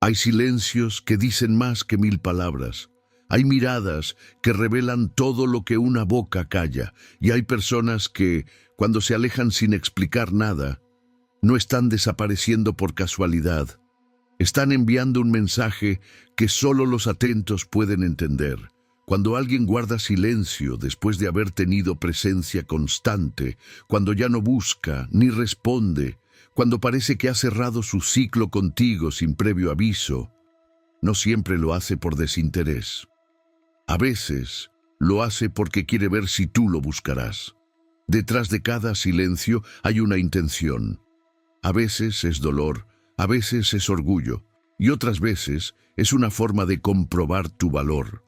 Hay silencios que dicen más que 1000 palabras. Hay miradas que revelan todo lo que una boca calla. Y hay personas que, cuando se alejan sin explicar nada, no están desapareciendo por casualidad. Están enviando un mensaje que solo los atentos pueden entender. Cuando alguien guarda silencio después de haber tenido presencia constante, cuando ya no busca ni responde, cuando parece que ha cerrado su ciclo contigo sin previo aviso, no siempre lo hace por desinterés. A veces lo hace porque quiere ver si tú lo buscarás. Detrás de cada silencio hay una intención. A veces es dolor, a veces es orgullo, y otras veces es una forma de comprobar tu valor.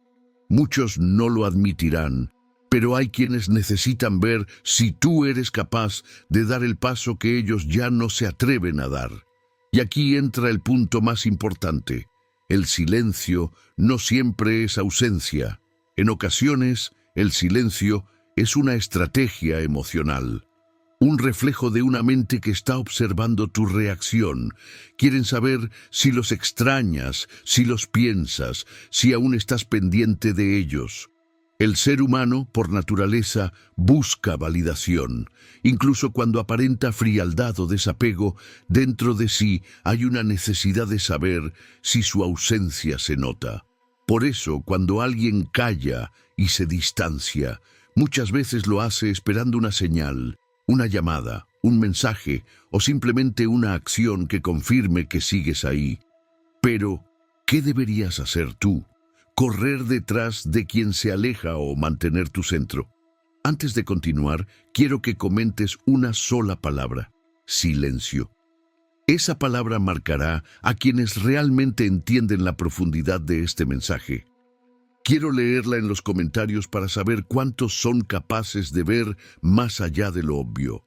Muchos no lo admitirán, pero hay quienes necesitan ver si tú eres capaz de dar el paso que ellos ya no se atreven a dar. Y aquí entra el punto más importante. El silencio no siempre es ausencia. En ocasiones, el silencio es una estrategia emocional. Un reflejo de una mente que está observando tu reacción. Quieren saber si los extrañas, si los piensas, si aún estás pendiente de ellos. El ser humano, por naturaleza, busca validación. Incluso cuando aparenta frialdad o desapego, dentro de sí hay una necesidad de saber si su ausencia se nota. Por eso, cuando alguien calla y se distancia, muchas veces lo hace esperando una señal, una llamada, un mensaje o simplemente una acción que confirme que sigues ahí. Pero, ¿qué deberías hacer tú? ¿Correr detrás de quien se aleja o mantener tu centro? Antes de continuar, quiero que comentes una sola palabra: silencio. Esa palabra marcará a quienes realmente entienden la profundidad de este mensaje. Quiero leerla en los comentarios para saber cuántos son capaces de ver más allá de lo obvio.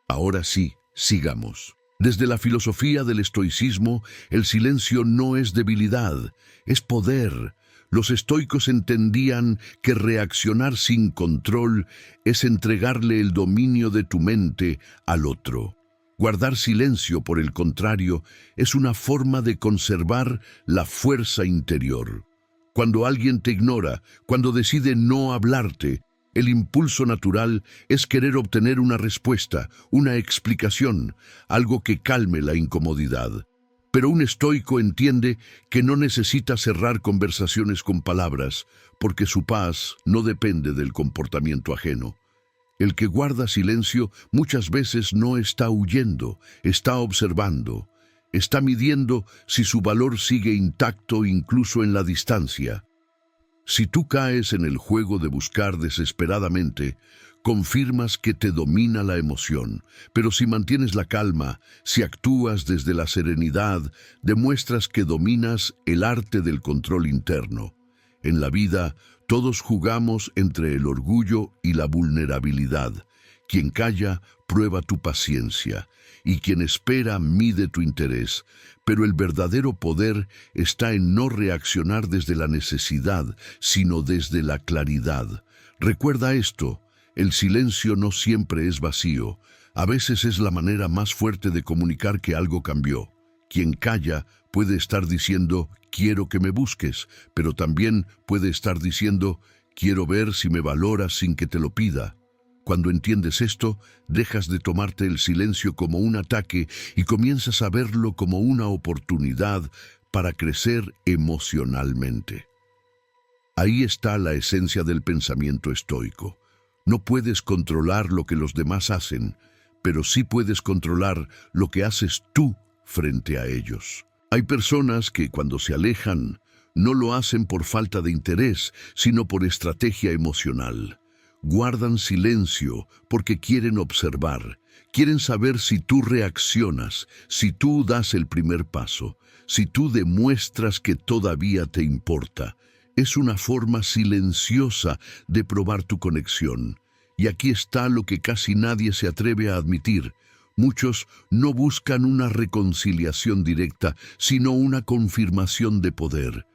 Ahora sí, sigamos. Desde la filosofía del estoicismo, el silencio no es debilidad, es poder. Los estoicos entendían que reaccionar sin control es entregarle el dominio de tu mente al otro. Guardar silencio, por el contrario, es una forma de conservar la fuerza interior. Cuando alguien te ignora, cuando decide no hablarte, el impulso natural es querer obtener una respuesta, una explicación, algo que calme la incomodidad. Pero un estoico entiende que no necesita cerrar conversaciones con palabras, porque su paz no depende del comportamiento ajeno. El que guarda silencio muchas veces no está huyendo, está observando. Está midiendo si su valor sigue intacto incluso en la distancia. Si tú caes en el juego de buscar desesperadamente, confirmas que te domina la emoción. Pero si mantienes la calma, si actúas desde la serenidad, demuestras que dominas el arte del control interno. En la vida, todos jugamos entre el orgullo y la vulnerabilidad. Quien calla, prueba tu paciencia, y quien espera, mide tu interés. Pero el verdadero poder está en no reaccionar desde la necesidad, sino desde la claridad. Recuerda esto: el silencio no siempre es vacío. A veces es la manera más fuerte de comunicar que algo cambió. Quien calla puede estar diciendo, quiero que me busques, pero también puede estar diciendo, quiero ver si me valoras sin que te lo pida. Cuando entiendes esto, dejas de tomarte el silencio como un ataque y comienzas a verlo como una oportunidad para crecer emocionalmente. Ahí está la esencia del pensamiento estoico. No puedes controlar lo que los demás hacen, pero sí puedes controlar lo que haces tú frente a ellos. Hay personas que cuando se alejan, no lo hacen por falta de interés, sino por estrategia emocional. Guardan silencio porque quieren observar, quieren saber si tú reaccionas, si tú das el primer paso, si tú demuestras que todavía te importa. Es una forma silenciosa de probar tu conexión. Y aquí está lo que casi nadie se atreve a admitir. Muchos no buscan una reconciliación directa, sino una confirmación de poder.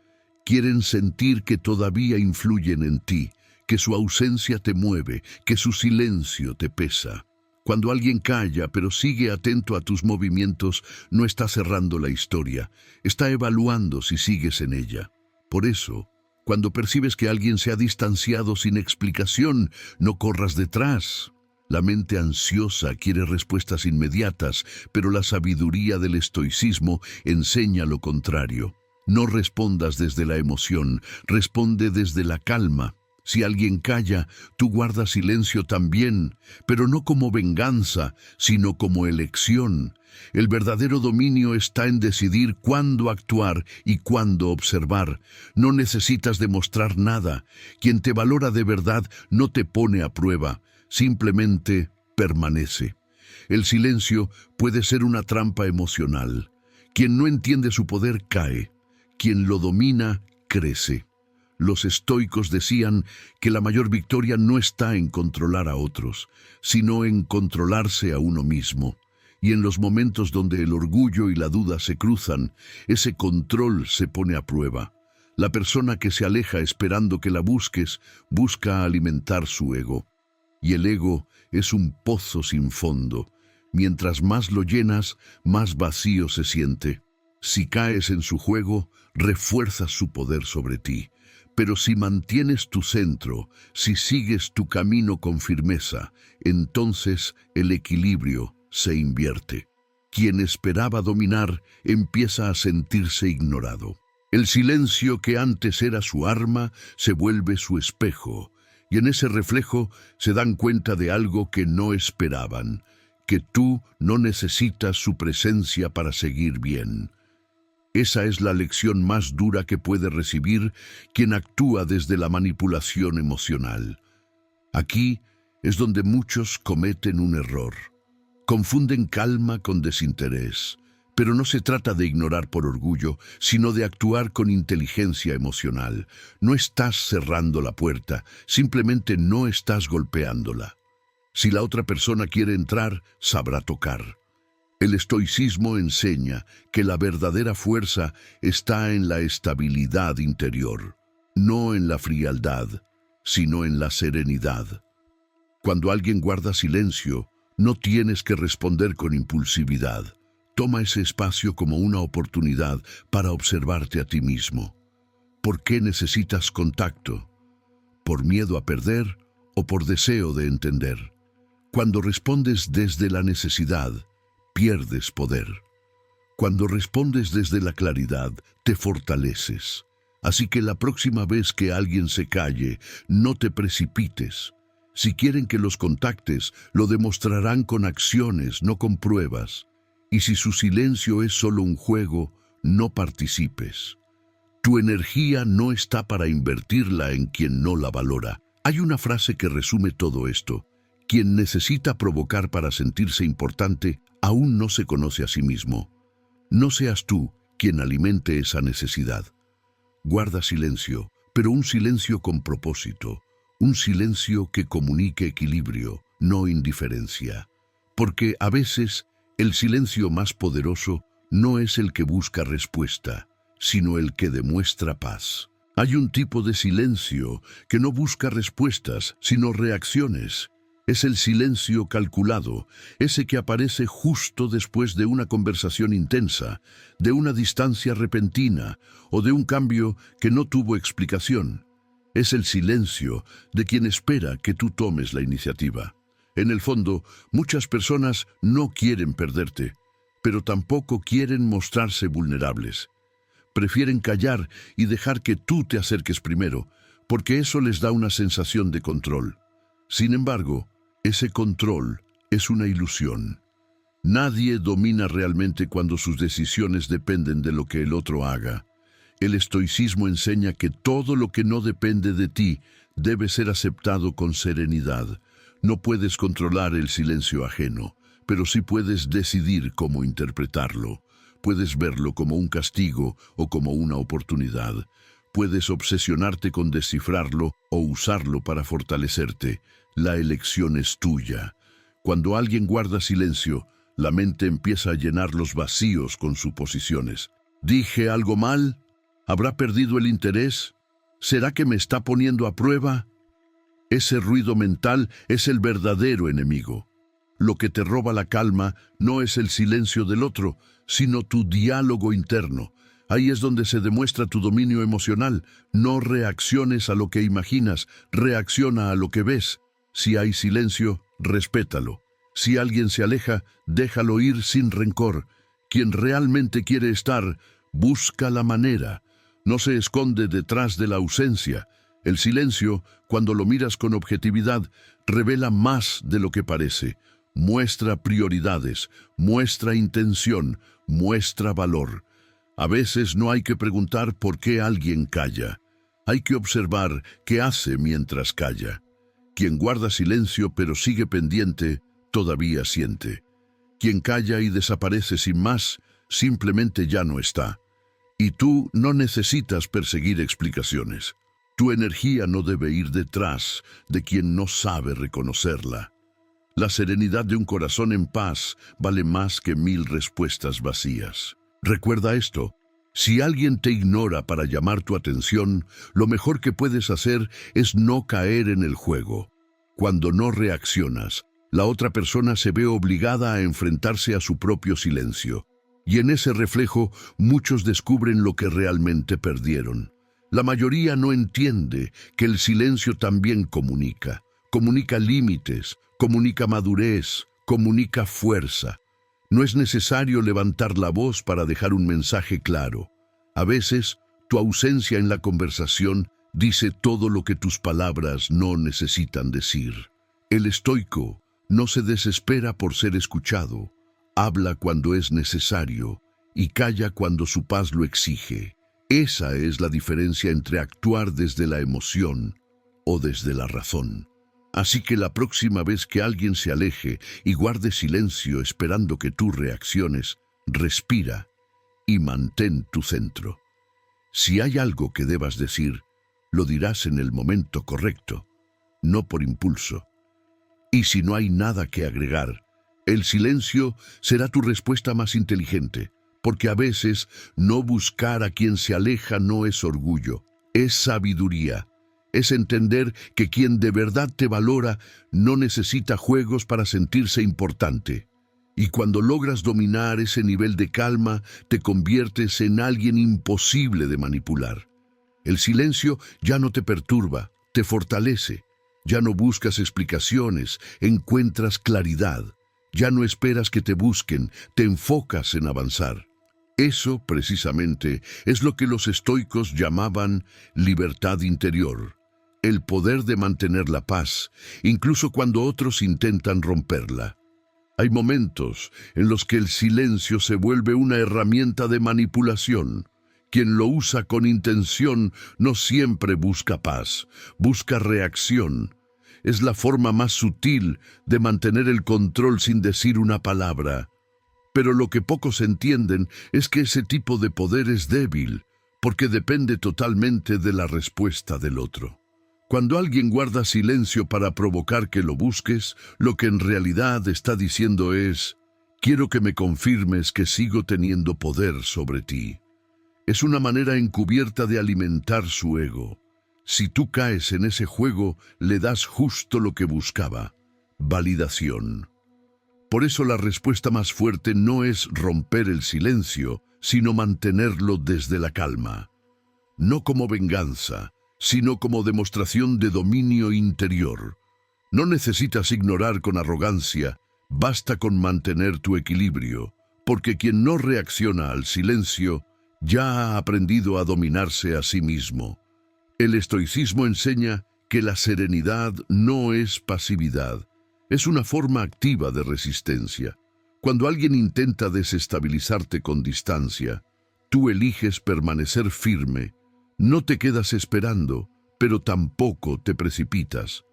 Quieren sentir que todavía influyen en ti, que su ausencia te mueve, que su silencio te pesa. Cuando alguien calla pero sigue atento a tus movimientos, no está cerrando la historia, está evaluando si sigues en ella. Por eso, cuando percibes que alguien se ha distanciado sin explicación, no corras detrás. La mente ansiosa quiere respuestas inmediatas, pero la sabiduría del estoicismo enseña lo contrario. No respondas desde la emoción, responde desde la calma. Si alguien calla, tú guardas silencio también, pero no como venganza, sino como elección. El verdadero dominio está en decidir cuándo actuar y cuándo observar. No necesitas demostrar nada. Quien te valora de verdad no te pone a prueba, simplemente permanece. El silencio puede ser una trampa emocional. Quien no entiende su poder cae. Quien lo domina, crece. Los estoicos decían que la mayor victoria no está en controlar a otros, sino en controlarse a uno mismo. Y en los momentos donde el orgullo y la duda se cruzan, ese control se pone a prueba. La persona que se aleja esperando que la busques, busca alimentar su ego. Y el ego es un pozo sin fondo. Mientras más lo llenas, más vacío se siente. Si caes en su juego, refuerzas su poder sobre ti. Pero si mantienes tu centro, si sigues tu camino con firmeza, entonces el equilibrio se invierte. Quien esperaba dominar empieza a sentirse ignorado. El silencio que antes era su arma se vuelve su espejo, y en ese reflejo se dan cuenta de algo que no esperaban, que tú no necesitas su presencia para seguir bien. Esa es la lección más dura que puede recibir quien actúa desde la manipulación emocional. Aquí es donde muchos cometen un error. Confunden calma con desinterés, pero no se trata de ignorar por orgullo, sino de actuar con inteligencia emocional. No estás cerrando la puerta, simplemente no estás golpeándola. Si la otra persona quiere entrar, sabrá tocar. El estoicismo enseña que la verdadera fuerza está en la estabilidad interior, no en la frialdad, sino en la serenidad. Cuando alguien guarda silencio, no tienes que responder con impulsividad. Toma ese espacio como una oportunidad para observarte a ti mismo. ¿Por qué necesitas contacto? ¿Por miedo a perder o por deseo de entender? Cuando respondes desde la necesidad, pierdes poder. Cuando respondes desde la claridad, te fortaleces. Así que la próxima vez que alguien se calle, no te precipites. Si quieren que los contactes, lo demostrarán con acciones, no con pruebas. Y si su silencio es solo un juego, no participes. Tu energía no está para invertirla en quien no la valora. Hay una frase que resume todo esto. Quien necesita provocar para sentirse importante, aún no se conoce a sí mismo. No seas tú quien alimente esa necesidad. Guarda silencio, pero un silencio con propósito. Un silencio que comunique equilibrio, no indiferencia. Porque a veces el silencio más poderoso no es el que busca respuesta, sino el que demuestra paz. Hay un tipo de silencio que no busca respuestas, sino reacciones. Es el silencio calculado, ese que aparece justo después de una conversación intensa, de una distancia repentina o de un cambio que no tuvo explicación. Es el silencio de quien espera que tú tomes la iniciativa. En el fondo, muchas personas no quieren perderte, pero tampoco quieren mostrarse vulnerables. Prefieren callar y dejar que tú te acerques primero, porque eso les da una sensación de control. Sin embargo, ese control es una ilusión. Nadie domina realmente cuando sus decisiones dependen de lo que el otro haga. El estoicismo enseña que todo lo que no depende de ti debe ser aceptado con serenidad. No puedes controlar el silencio ajeno, pero sí puedes decidir cómo interpretarlo. Puedes verlo como un castigo o como una oportunidad. Puedes obsesionarte con descifrarlo o usarlo para fortalecerte. La elección es tuya. Cuando alguien guarda silencio, la mente empieza a llenar los vacíos con suposiciones. ¿Dije algo mal? ¿Habrá perdido el interés? ¿Será que me está poniendo a prueba? Ese ruido mental es el verdadero enemigo. Lo que te roba la calma no es el silencio del otro, sino tu diálogo interno. Ahí es donde se demuestra tu dominio emocional. No reacciones a lo que imaginas, reacciona a lo que ves. Si hay silencio, respétalo. Si alguien se aleja, déjalo ir sin rencor. Quien realmente quiere estar, busca la manera. No se esconde detrás de la ausencia. El silencio, cuando lo miras con objetividad, revela más de lo que parece. Muestra prioridades, muestra intención, muestra valor. A veces no hay que preguntar por qué alguien calla. Hay que observar qué hace mientras calla. Quien guarda silencio pero sigue pendiente, todavía siente. Quien calla y desaparece sin más, simplemente ya no está. Y tú no necesitas perseguir explicaciones. Tu energía no debe ir detrás de quien no sabe reconocerla. La serenidad de un corazón en paz vale más que 1000 respuestas vacías. Recuerda esto: si alguien te ignora para llamar tu atención, lo mejor que puedes hacer es no caer en el juego. Cuando no reaccionas, la otra persona se ve obligada a enfrentarse a su propio silencio. Y en ese reflejo, muchos descubren lo que realmente perdieron. La mayoría no entiende que el silencio también comunica. Comunica límites, comunica madurez, comunica fuerza. No es necesario levantar la voz para dejar un mensaje claro. A veces, tu ausencia en la conversación dice todo lo que tus palabras no necesitan decir. El estoico no se desespera por ser escuchado. Habla cuando es necesario y calla cuando su paz lo exige. Esa es la diferencia entre actuar desde la emoción o desde la razón. Así que la próxima vez que alguien se aleje y guarde silencio esperando que tú reacciones, respira y mantén tu centro. Si hay algo que debas decir, lo dirás en el momento correcto, no por impulso. Y si no hay nada que agregar, el silencio será tu respuesta más inteligente, porque a veces no buscar a quien se aleja no es orgullo, es sabiduría. Es entender que quien de verdad te valora no necesita juegos para sentirse importante. Y cuando logras dominar ese nivel de calma, te conviertes en alguien imposible de manipular. El silencio ya no te perturba, te fortalece. Ya no buscas explicaciones, encuentras claridad. Ya no esperas que te busquen, te enfocas en avanzar. Eso, precisamente, es lo que los estoicos llamaban libertad interior. El poder de mantener la paz, incluso cuando otros intentan romperla. Hay momentos en los que el silencio se vuelve una herramienta de manipulación. Quien lo usa con intención no siempre busca paz, busca reacción. Es la forma más sutil de mantener el control sin decir una palabra. Pero lo que pocos entienden es que ese tipo de poder es débil, porque depende totalmente de la respuesta del otro. Cuando alguien guarda silencio para provocar que lo busques, lo que en realidad está diciendo es: quiero que me confirmes que sigo teniendo poder sobre ti. Es una manera encubierta de alimentar su ego. Si tú caes en ese juego, le das justo lo que buscaba: validación. Por eso la respuesta más fuerte no es romper el silencio, sino mantenerlo desde la calma. No como venganza, sino como demostración de dominio interior. No necesitas ignorar con arrogancia, basta con mantener tu equilibrio, porque quien no reacciona al silencio ya ha aprendido a dominarse a sí mismo. El estoicismo enseña que la serenidad no es pasividad, es una forma activa de resistencia. Cuando alguien intenta desestabilizarte con distancia, tú eliges permanecer firme. No te quedas esperando, pero tampoco te precipitas.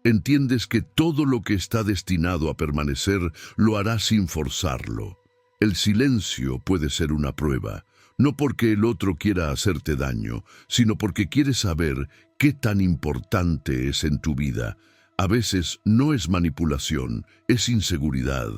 Entiendes que todo lo que está destinado a permanecer lo hará sin forzarlo. El silencio puede ser una prueba, no porque el otro quiera hacerte daño, sino porque quiere saber qué tan importante es en tu vida. A veces no es manipulación, es inseguridad.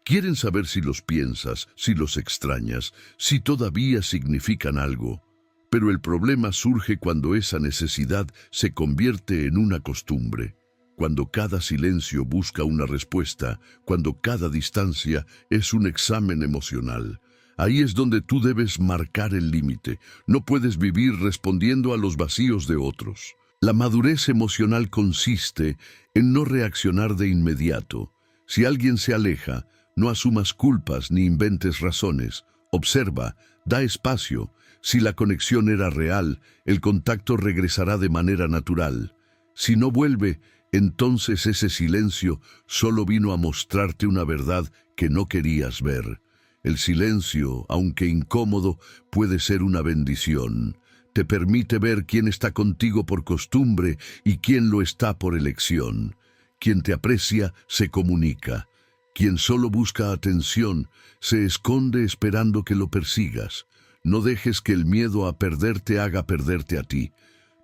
Quieren saber si los piensas, si los extrañas, si todavía significan algo. Pero el problema surge cuando esa necesidad se convierte en una costumbre. Cuando cada silencio busca una respuesta, cuando cada distancia es un examen emocional. Ahí es donde tú debes marcar el límite. No puedes vivir respondiendo a los vacíos de otros. La madurez emocional consiste en no reaccionar de inmediato. Si alguien se aleja, no asumas culpas ni inventes razones. Observa, da espacio. Si la conexión era real, el contacto regresará de manera natural. Si no vuelve, entonces ese silencio solo vino a mostrarte una verdad que no querías ver. El silencio, aunque incómodo, puede ser una bendición. Te permite ver quién está contigo por costumbre y quién lo está por elección. Quien te aprecia, se comunica. Quien solo busca atención, se esconde esperando que lo persigas. No dejes que el miedo a perderte haga perderte a ti.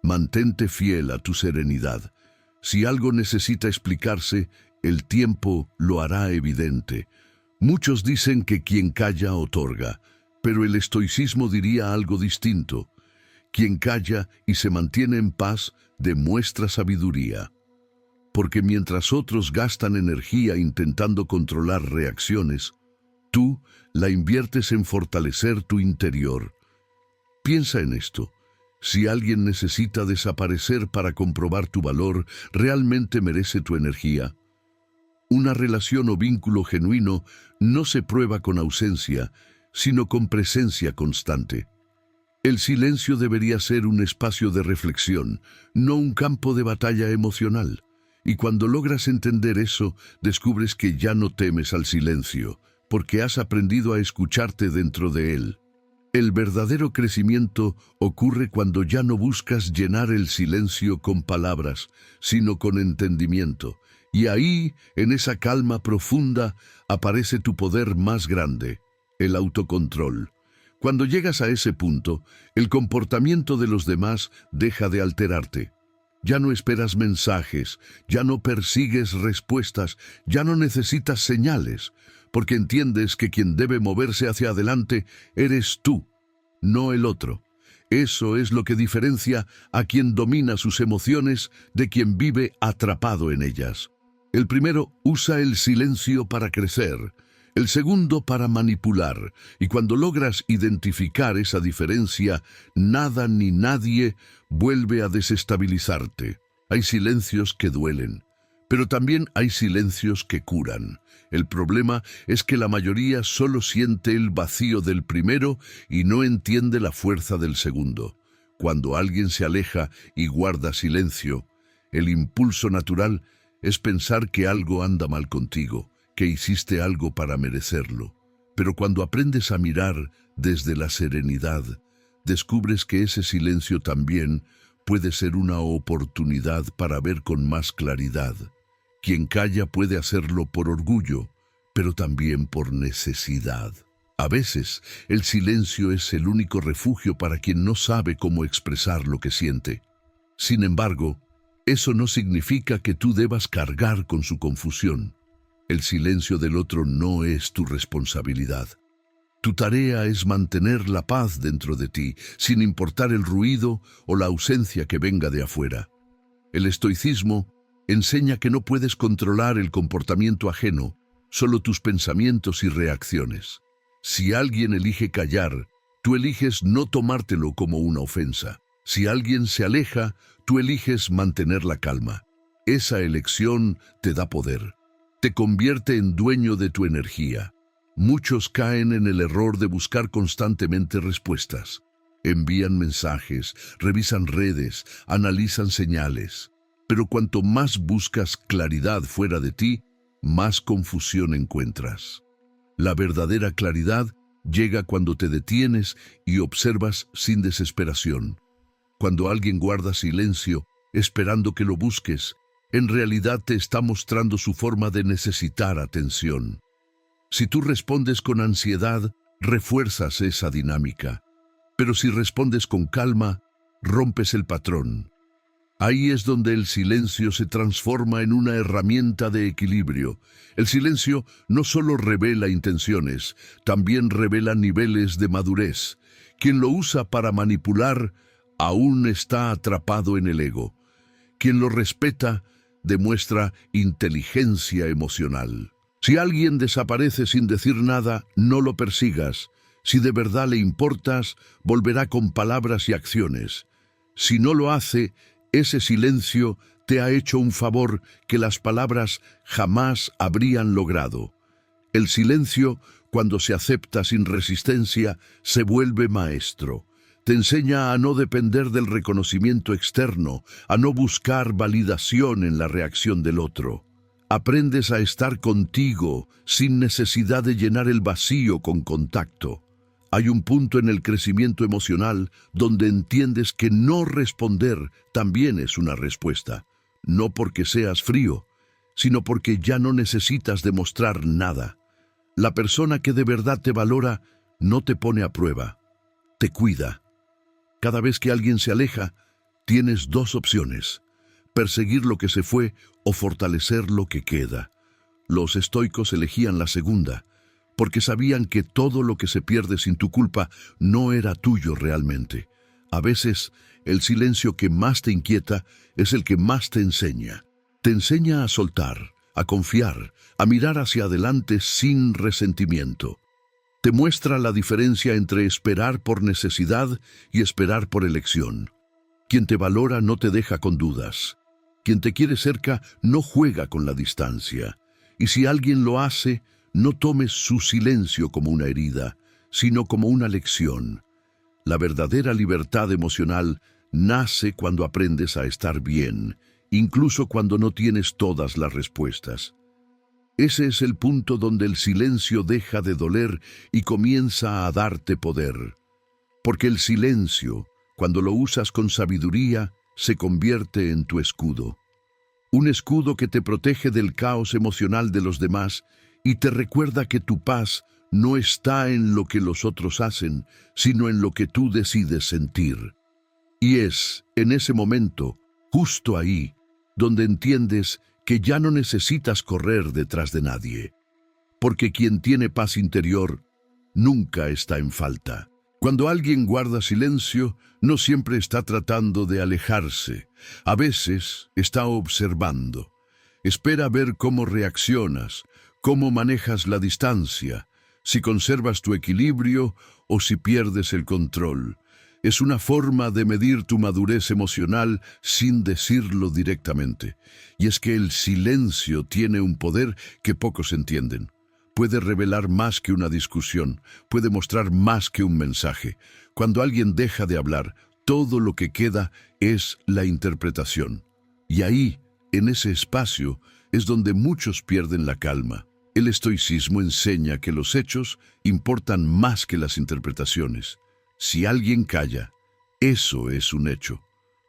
Mantente fiel a tu serenidad. Si algo necesita explicarse, el tiempo lo hará evidente. Muchos dicen que quien calla otorga, pero el estoicismo diría algo distinto. Quien calla y se mantiene en paz demuestra sabiduría. Porque mientras otros gastan energía intentando controlar reacciones, tú la inviertes en fortalecer tu interior. Piensa en esto. Si alguien necesita desaparecer para comprobar tu valor, ¿realmente merece tu energía? Una relación o vínculo genuino no se prueba con ausencia, sino con presencia constante. El silencio debería ser un espacio de reflexión, no un campo de batalla emocional. Y cuando logras entender eso, descubres que ya no temes al silencio, porque has aprendido a escucharte dentro de él. El verdadero crecimiento ocurre cuando ya no buscas llenar el silencio con palabras, sino con entendimiento. Y ahí, en esa calma profunda, aparece tu poder más grande, el autocontrol. Cuando llegas a ese punto, el comportamiento de los demás deja de alterarte. Ya no esperas mensajes, ya no persigues respuestas, ya no necesitas señales, porque entiendes que quien debe moverse hacia adelante eres tú, no el otro. Eso es lo que diferencia a quien domina sus emociones de quien vive atrapado en ellas. El primero usa el silencio para crecer, el segundo para manipular, y cuando logras identificar esa diferencia, nada ni nadie vuelve a desestabilizarte. Hay silencios que duelen, pero también hay silencios que curan. El problema es que la mayoría solo siente el vacío del primero y no entiende la fuerza del segundo. Cuando alguien se aleja y guarda silencio, el impulso natural es pensar que algo anda mal contigo, que hiciste algo para merecerlo. Pero cuando aprendes a mirar desde la serenidad, descubres que ese silencio también puede ser una oportunidad para ver con más claridad. Quien calla puede hacerlo por orgullo, pero también por necesidad. A veces, el silencio es el único refugio para quien no sabe cómo expresar lo que siente. Sin embargo, eso no significa que tú debas cargar con su confusión. El silencio del otro no es tu responsabilidad. Tu tarea es mantener la paz dentro de ti, sin importar el ruido o la ausencia que venga de afuera. El estoicismo enseña que no puedes controlar el comportamiento ajeno, solo tus pensamientos y reacciones. Si alguien elige callar, tú eliges no tomártelo como una ofensa. Si alguien se aleja, tú eliges mantener la calma. Esa elección te da poder. Te convierte en dueño de tu energía. Muchos caen en el error de buscar constantemente respuestas. Envían mensajes, revisan redes, analizan señales. Pero cuanto más buscas claridad fuera de ti, más confusión encuentras. La verdadera claridad llega cuando te detienes y observas sin desesperación. Cuando alguien guarda silencio, esperando que lo busques, en realidad te está mostrando su forma de necesitar atención. Si tú respondes con ansiedad, refuerzas esa dinámica. Pero si respondes con calma, rompes el patrón. Ahí es donde el silencio se transforma en una herramienta de equilibrio. El silencio no solo revela intenciones, también revela niveles de madurez. Quien lo usa para manipular aún está atrapado en el ego. Quien lo respeta demuestra inteligencia emocional. Si alguien desaparece sin decir nada, no lo persigas. Si de verdad le importas, volverá con palabras y acciones. Si no lo hace, ese silencio te ha hecho un favor que las palabras jamás habrían logrado. El silencio, cuando se acepta sin resistencia, se vuelve maestro. Te enseña a no depender del reconocimiento externo, a no buscar validación en la reacción del otro. Aprendes a estar contigo sin necesidad de llenar el vacío con contacto. Hay un punto en el crecimiento emocional donde entiendes que no responder también es una respuesta. No porque seas frío, sino porque ya no necesitas demostrar nada. La persona que de verdad te valora no te pone a prueba, te cuida. Cada vez que alguien se aleja, tienes dos opciones: perseguir lo que se fue o fortalecer lo que queda. Los estoicos elegían la segunda, porque sabían que todo lo que se pierde sin tu culpa no era tuyo realmente. A veces, el silencio que más te inquieta es el que más te enseña. Te enseña a soltar, a confiar, a mirar hacia adelante sin resentimiento. Te muestra la diferencia entre esperar por necesidad y esperar por elección. Quien te valora no te deja con dudas. Quien te quiere cerca no juega con la distancia. Y si alguien lo hace, no tomes su silencio como una herida, sino como una lección. La verdadera libertad emocional nace cuando aprendes a estar bien, incluso cuando no tienes todas las respuestas. Ese es el punto donde el silencio deja de doler y comienza a darte poder. Porque el silencio, cuando lo usas con sabiduría, se convierte en tu escudo. Un escudo que te protege del caos emocional de los demás y te recuerda que tu paz no está en lo que los otros hacen, sino en lo que tú decides sentir. Y es en ese momento, justo ahí, donde entiendes que ya no necesitas correr detrás de nadie. Porque quien tiene paz interior nunca está en falta. Cuando alguien guarda silencio, no siempre está tratando de alejarse. A veces está observando. Espera ver cómo reaccionas, cómo manejas la distancia, si conservas tu equilibrio o si pierdes el control. Es una forma de medir tu madurez emocional sin decirlo directamente. Y es que el silencio tiene un poder que pocos entienden. Puede revelar más que una discusión, puede mostrar más que un mensaje. Cuando alguien deja de hablar, todo lo que queda es la interpretación. Y ahí, en ese espacio, es donde muchos pierden la calma. El estoicismo enseña que los hechos importan más que las interpretaciones. Si alguien calla, eso es un hecho.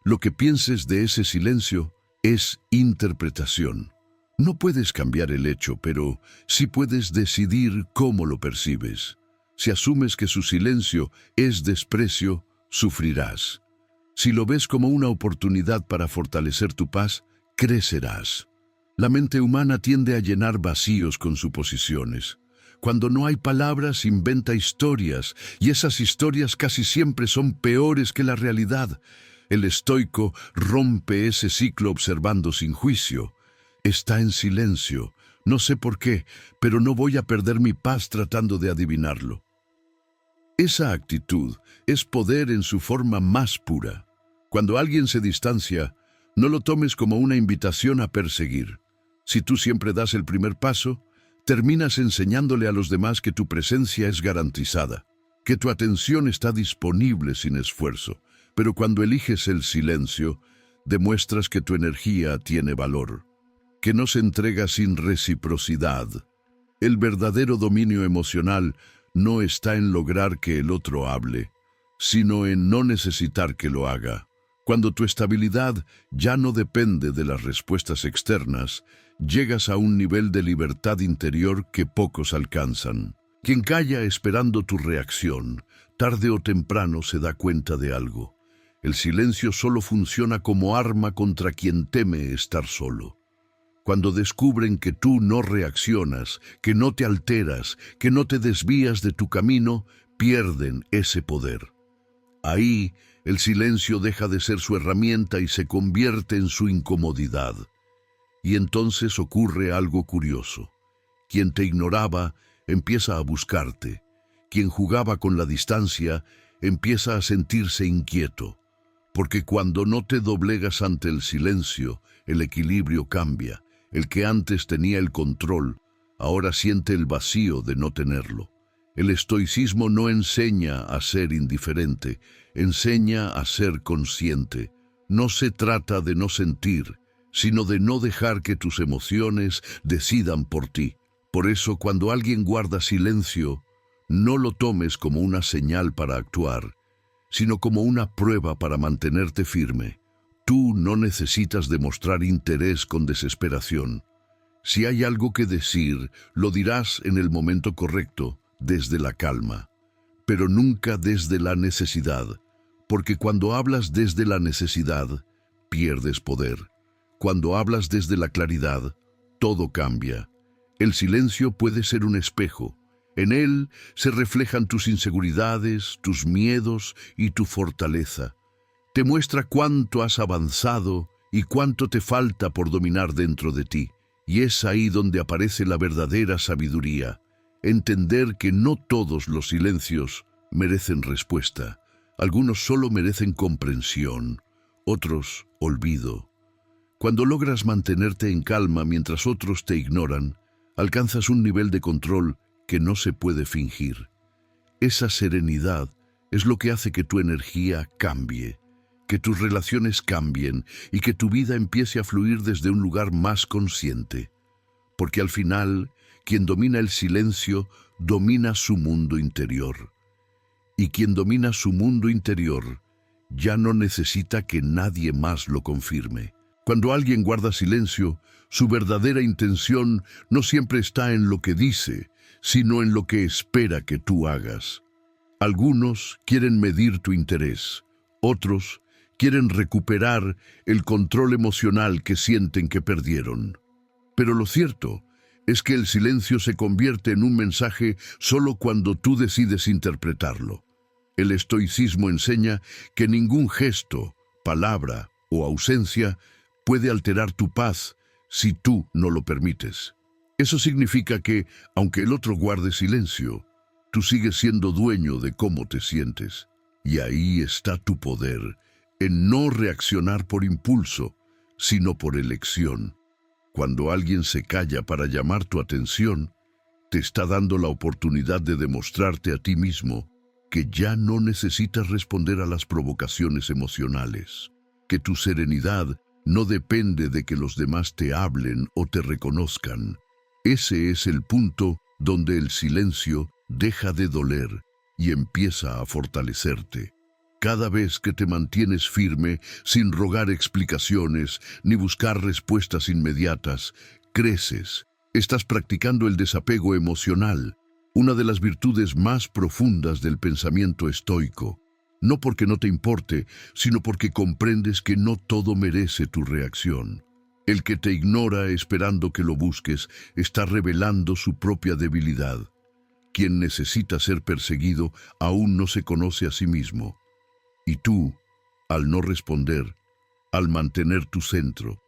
Lo que pienses de ese silencio es interpretación. No puedes cambiar el hecho, pero sí puedes decidir cómo lo percibes. Si asumes que su silencio es desprecio, sufrirás. Si lo ves como una oportunidad para fortalecer tu paz, crecerás. La mente humana tiende a llenar vacíos con suposiciones. Cuando no hay palabras, inventa historias, y esas historias casi siempre son peores que la realidad. El estoico rompe ese ciclo observando sin juicio. Está en silencio. No sé por qué, pero no voy a perder mi paz tratando de adivinarlo. Esa actitud es poder en su forma más pura. Cuando alguien se distancia, no lo tomes como una invitación a perseguir. Si tú siempre das el primer paso, terminas enseñándole a los demás que tu presencia es garantizada, que tu atención está disponible sin esfuerzo. Pero cuando eliges el silencio, demuestras que tu energía tiene valor, que no se entrega sin reciprocidad. El verdadero dominio emocional no está en lograr que el otro hable, sino en no necesitar que lo haga. Cuando tu estabilidad ya no depende de las respuestas externas, llegas a un nivel de libertad interior que pocos alcanzan. Quien calla esperando tu reacción, tarde o temprano se da cuenta de algo. El silencio solo funciona como arma contra quien teme estar solo. Cuando descubren que tú no reaccionas, que no te alteras, que no te desvías de tu camino, pierden ese poder. Ahí, el silencio deja de ser su herramienta y se convierte en su incomodidad. Y entonces ocurre algo curioso. Quien te ignoraba empieza a buscarte. Quien jugaba con la distancia empieza a sentirse inquieto. Porque cuando no te doblegas ante el silencio, el equilibrio cambia. El que antes tenía el control, ahora siente el vacío de no tenerlo. El estoicismo no enseña a ser indiferente, enseña a ser consciente. No se trata de no sentir, sino de no dejar que tus emociones decidan por ti. Por eso, cuando alguien guarda silencio, no lo tomes como una señal para actuar, sino como una prueba para mantenerte firme. Tú no necesitas demostrar interés con desesperación. Si hay algo que decir, lo dirás en el momento correcto, desde la calma, pero nunca desde la necesidad, porque cuando hablas desde la necesidad, pierdes poder. Cuando hablas desde la claridad, todo cambia. El silencio puede ser un espejo. En él se reflejan tus inseguridades, tus miedos y tu fortaleza. Te muestra cuánto has avanzado y cuánto te falta por dominar dentro de ti. Y es ahí donde aparece la verdadera sabiduría. Entender que no todos los silencios merecen respuesta. Algunos solo merecen comprensión, otros olvido. Cuando logras mantenerte en calma mientras otros te ignoran, alcanzas un nivel de control que no se puede fingir. Esa serenidad es lo que hace que tu energía cambie, que tus relaciones cambien y que tu vida empiece a fluir desde un lugar más consciente. Porque al final, quien domina el silencio, domina su mundo interior. Y quien domina su mundo interior, ya no necesita que nadie más lo confirme. Cuando alguien guarda silencio, su verdadera intención no siempre está en lo que dice, sino en lo que espera que tú hagas. Algunos quieren medir tu interés, otros quieren recuperar el control emocional que sienten que perdieron. Pero lo cierto es que el silencio se convierte en un mensaje solo cuando tú decides interpretarlo. El estoicismo enseña que ningún gesto, palabra o ausencia puede alterar tu paz si tú no lo permites. Eso significa que, aunque el otro guarde silencio, tú sigues siendo dueño de cómo te sientes. Y ahí está tu poder, en no reaccionar por impulso, sino por elección. Cuando alguien se calla para llamar tu atención, te está dando la oportunidad de demostrarte a ti mismo que ya no necesitas responder a las provocaciones emocionales, que tu serenidad no depende de que los demás te hablen o te reconozcan. Ese es el punto donde el silencio deja de doler y empieza a fortalecerte. Cada vez que te mantienes firme, sin rogar explicaciones ni buscar respuestas inmediatas, creces. Estás practicando el desapego emocional, una de las virtudes más profundas del pensamiento estoico. No porque no te importe, sino porque comprendes que no todo merece tu reacción. El que te ignora esperando que lo busques está revelando su propia debilidad. Quien necesita ser perseguido aún no se conoce a sí mismo. Y tú, al no responder, al mantener tu centro,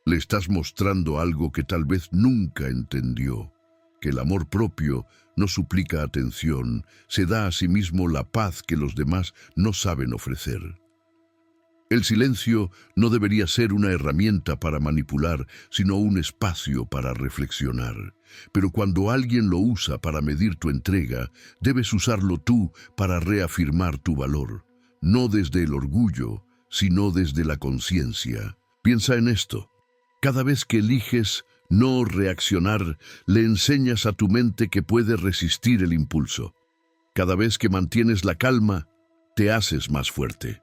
le estás mostrando algo que tal vez nunca entendió, que el amor propio no suplica atención, se da a sí mismo la paz que los demás no saben ofrecer. El silencio no debería ser una herramienta para manipular, sino un espacio para reflexionar. Pero cuando alguien lo usa para medir tu entrega, debes usarlo tú para reafirmar tu valor. No desde el orgullo, sino desde la conciencia. Piensa en esto. Cada vez que eliges no reaccionar, le enseñas a tu mente que puede resistir el impulso. Cada vez que mantienes la calma, te haces más fuerte.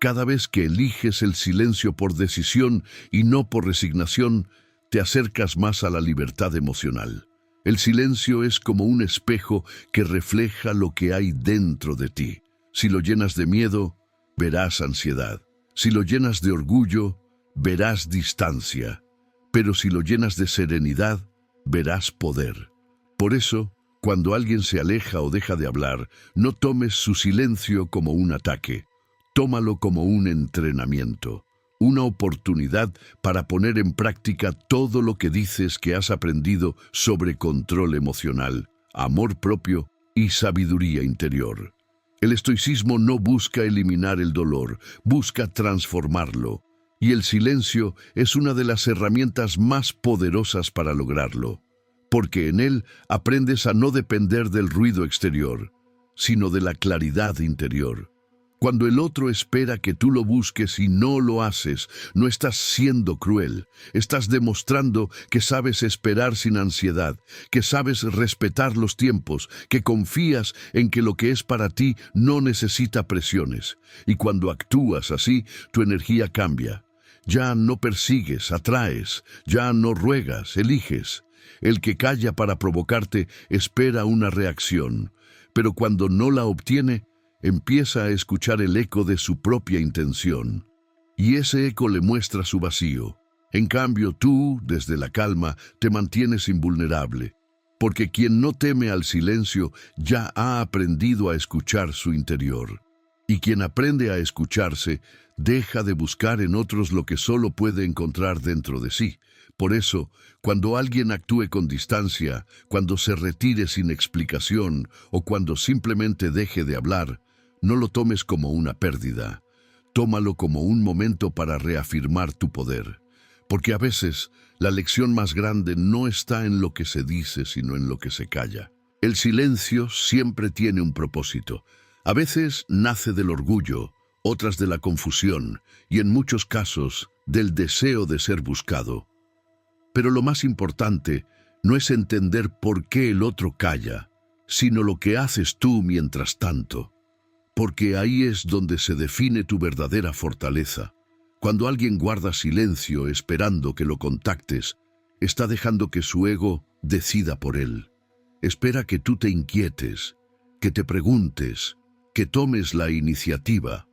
Cada vez que eliges el silencio por decisión y no por resignación, te acercas más a la libertad emocional. El silencio es como un espejo que refleja lo que hay dentro de ti. Si lo llenas de miedo, verás ansiedad. Si lo llenas de orgullo, verás distancia. Pero si lo llenas de serenidad, verás poder. Por eso, cuando alguien se aleja o deja de hablar, no tomes su silencio como un ataque. Tómalo como un entrenamiento, una oportunidad para poner en práctica todo lo que dices que has aprendido sobre control emocional, amor propio y sabiduría interior. El estoicismo no busca eliminar el dolor, busca transformarlo, y el silencio es una de las herramientas más poderosas para lograrlo, porque en él aprendes a no depender del ruido exterior, sino de la claridad interior. Cuando el otro espera que tú lo busques y no lo haces, no estás siendo cruel. Estás demostrando que sabes esperar sin ansiedad, que sabes respetar los tiempos, que confías en que lo que es para ti no necesita presiones. Y cuando actúas así, tu energía cambia. Ya no persigues, atraes, ya no ruegas, eliges. El que calla para provocarte espera una reacción, pero cuando no la obtiene, empieza a escuchar el eco de su propia intención, y ese eco le muestra su vacío. En cambio, tú, desde la calma, te mantienes invulnerable, porque quien no teme al silencio ya ha aprendido a escuchar su interior. Y quien aprende a escucharse, deja de buscar en otros lo que solo puede encontrar dentro de sí. Por eso, cuando alguien actúe con distancia, cuando se retire sin explicación o cuando simplemente deje de hablar, no lo tomes como una pérdida. Tómalo como un momento para reafirmar tu poder. Porque a veces la lección más grande no está en lo que se dice, sino en lo que se calla. El silencio siempre tiene un propósito. A veces nace del orgullo, otras de la confusión y en muchos casos del deseo de ser buscado. Pero lo más importante no es entender por qué el otro calla, sino lo que haces tú mientras tanto. Porque ahí es donde se define tu verdadera fortaleza. Cuando alguien guarda silencio esperando que lo contactes, está dejando que su ego decida por él. Espera que tú te inquietes, que te preguntes, que tomes la iniciativa.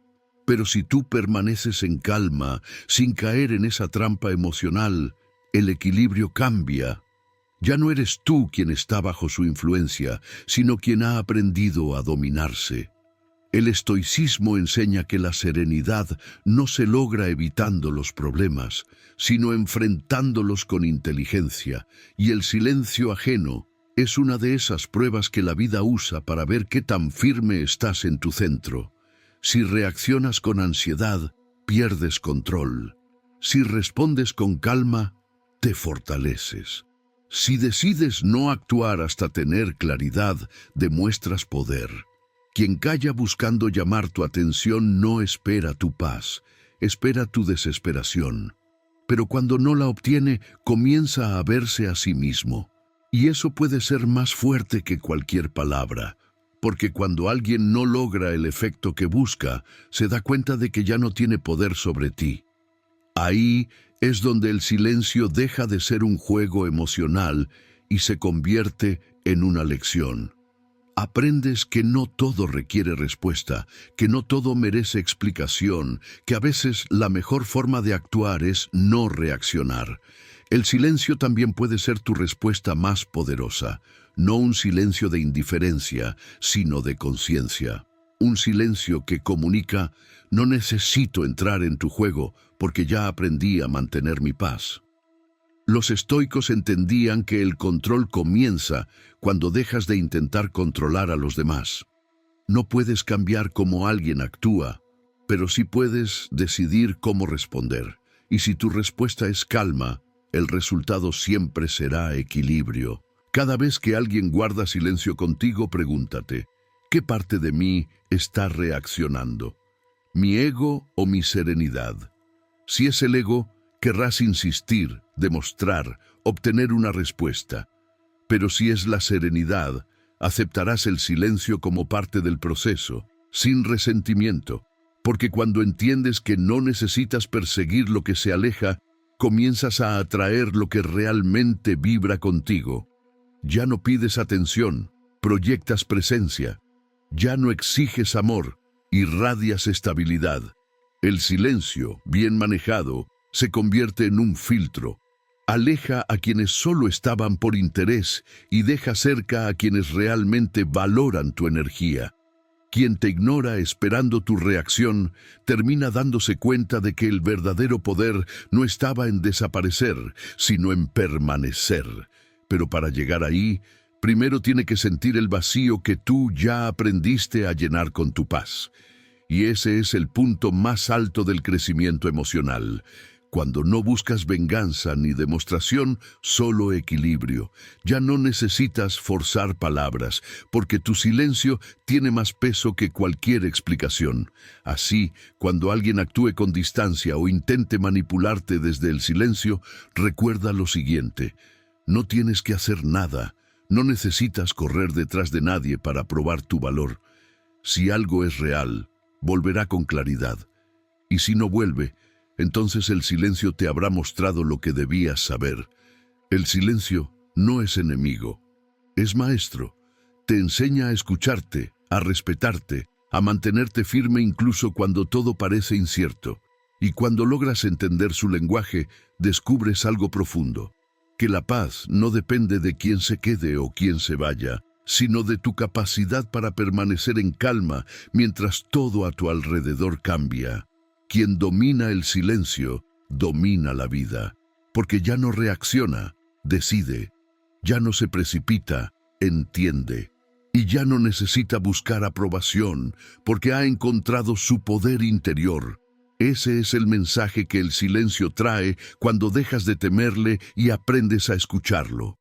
Pero si tú permaneces en calma, sin caer en esa trampa emocional, el equilibrio cambia. Ya no eres tú quien está bajo su influencia, sino quien ha aprendido a dominarse. El estoicismo enseña que la serenidad no se logra evitando los problemas, sino enfrentándolos con inteligencia, y el silencio ajeno es una de esas pruebas que la vida usa para ver qué tan firme estás en tu centro. Si reaccionas con ansiedad, pierdes control. Si respondes con calma, te fortaleces. Si decides no actuar hasta tener claridad, demuestras poder. Quien calla buscando llamar tu atención no espera tu paz, espera tu desesperación. Pero cuando no la obtiene, comienza a verse a sí mismo. Y eso puede ser más fuerte que cualquier palabra, porque cuando alguien no logra el efecto que busca, se da cuenta de que ya no tiene poder sobre ti. Ahí es donde el silencio deja de ser un juego emocional y se convierte en una lección. Aprendes que no todo requiere respuesta, que no todo merece explicación, que a veces la mejor forma de actuar es no reaccionar. El silencio también puede ser tu respuesta más poderosa, no un silencio de indiferencia, sino de conciencia. Un silencio que comunica: no necesito entrar en tu juego porque ya aprendí a mantener mi paz. Los estoicos entendían que el control comienza cuando dejas de intentar controlar a los demás. No puedes cambiar cómo alguien actúa, pero sí puedes decidir cómo responder. Y si tu respuesta es calma, el resultado siempre será equilibrio. Cada vez que alguien guarda silencio contigo, pregúntate: ¿qué parte de mí está reaccionando? ¿Mi ego o mi serenidad? Si es el ego, querrás insistir, demostrar, obtener una respuesta. Pero si es la serenidad, aceptarás el silencio como parte del proceso, sin resentimiento, porque cuando entiendes que no necesitas perseguir lo que se aleja, comienzas a atraer lo que realmente vibra contigo. Ya no pides atención, proyectas presencia. Ya no exiges amor, irradias estabilidad. El silencio, bien manejado, se convierte en un filtro. Aleja a quienes solo estaban por interés y deja cerca a quienes realmente valoran tu energía. Quien te ignora esperando tu reacción termina dándose cuenta de que el verdadero poder no estaba en desaparecer, sino en permanecer. Pero para llegar ahí, primero tiene que sentir el vacío que tú ya aprendiste a llenar con tu paz. Y ese es el punto más alto del crecimiento emocional. Cuando no buscas venganza ni demostración, solo equilibrio. Ya no necesitas forzar palabras, porque tu silencio tiene más peso que cualquier explicación. Así, cuando alguien actúe con distancia o intente manipularte desde el silencio, recuerda lo siguiente: no tienes que hacer nada, no necesitas correr detrás de nadie para probar tu valor. Si algo es real, volverá con claridad. Y si no vuelve, entonces el silencio te habrá mostrado lo que debías saber. El silencio no es enemigo, es maestro. Te enseña a escucharte, a respetarte, a mantenerte firme incluso cuando todo parece incierto. Y cuando logras entender su lenguaje, descubres algo profundo: que la paz no depende de quién se quede o quién se vaya, sino de tu capacidad para permanecer en calma mientras todo a tu alrededor cambia. Quien domina el silencio, domina la vida, porque ya no reacciona, decide, ya no se precipita, entiende, y ya no necesita buscar aprobación, porque ha encontrado su poder interior. Ese es el mensaje que el silencio trae cuando dejas de temerle y aprendes a escucharlo.